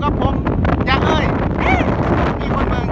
กับผมอยากเอ้ยมีคนเมือง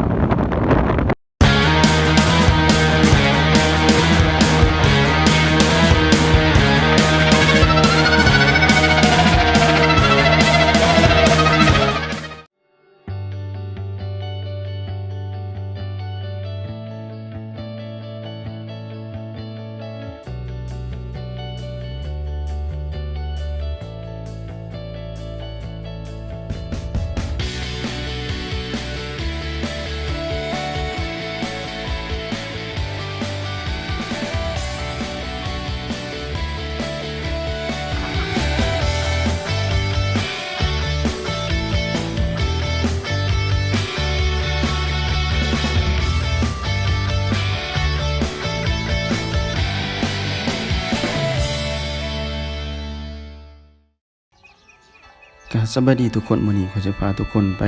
ก็สบายดีทุกคนมื้อนี้เขาจะพาทุกคนไป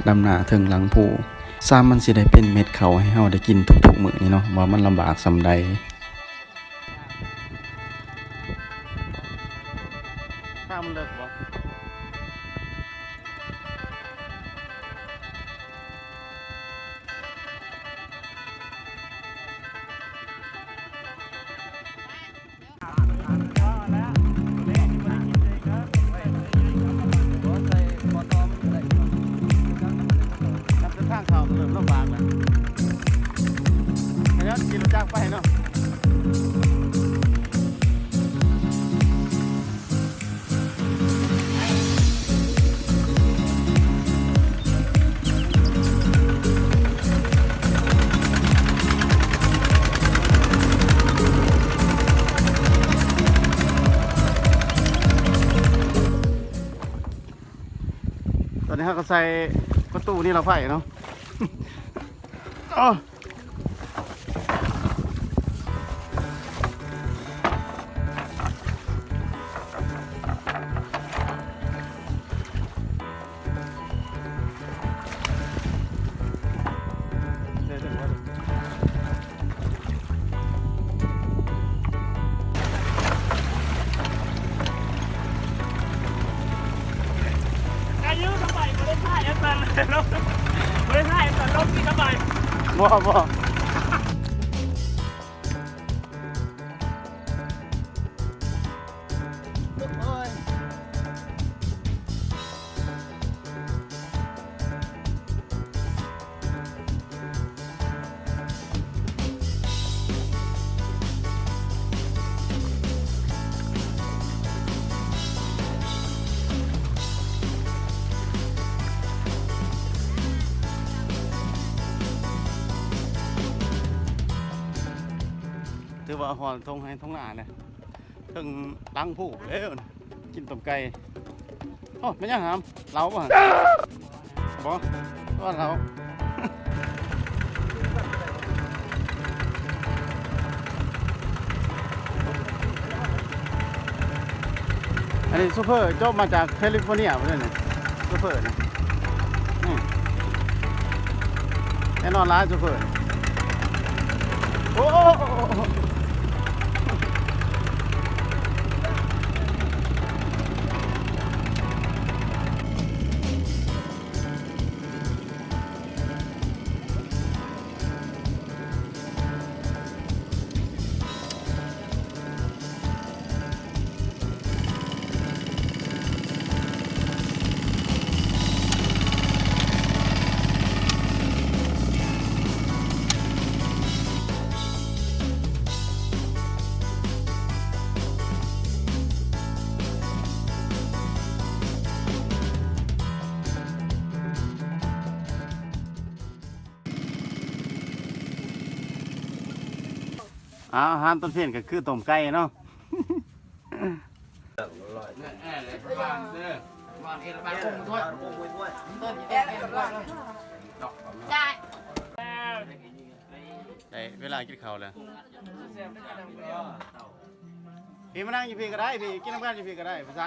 ดำนาเทิงหลังผู้ซ้ำมันสิได้เป็นเม็ดข้าวให้เฮาได้กินทุกๆมื้อนี้เนาะว่ามันลำบากส่ำใดข้ามันเลิกบ่ทางเขาเริ่มลำบากแล้วแล้วกินรถจักรไปเนาะตอนนี้เขาก็ใส่ประตูนี่เราไฟเนาะอ๋ออายุสมัยไม่ได้ถ่ายอันนั้นเลยเนาะไม่ได้ถ่ายอันนั้นลบที่สมัย บ่ ถือว่าหอนทงให้ทงหน้าเนี่ยถึงลังผู้เอ้วกินต้มไก่โอ้ไม่ยังหามเราบ่บ่ว่าเราอันนี้ซูเปอร์จบมาจากแคลิฟอร์เนียมาเลยเนี่ยซูเปอร์นะนี่แน่นอนร้านซูเปอร์โอ้อาหารต้นเพี้ยนก็คือต้มไก่เนาะได้เวลากินข้าวแล้วพี่มานั่งอยู่พี่ก็ได้พี่กินน้ำกันอยู่พี่ก็ได้ภาษา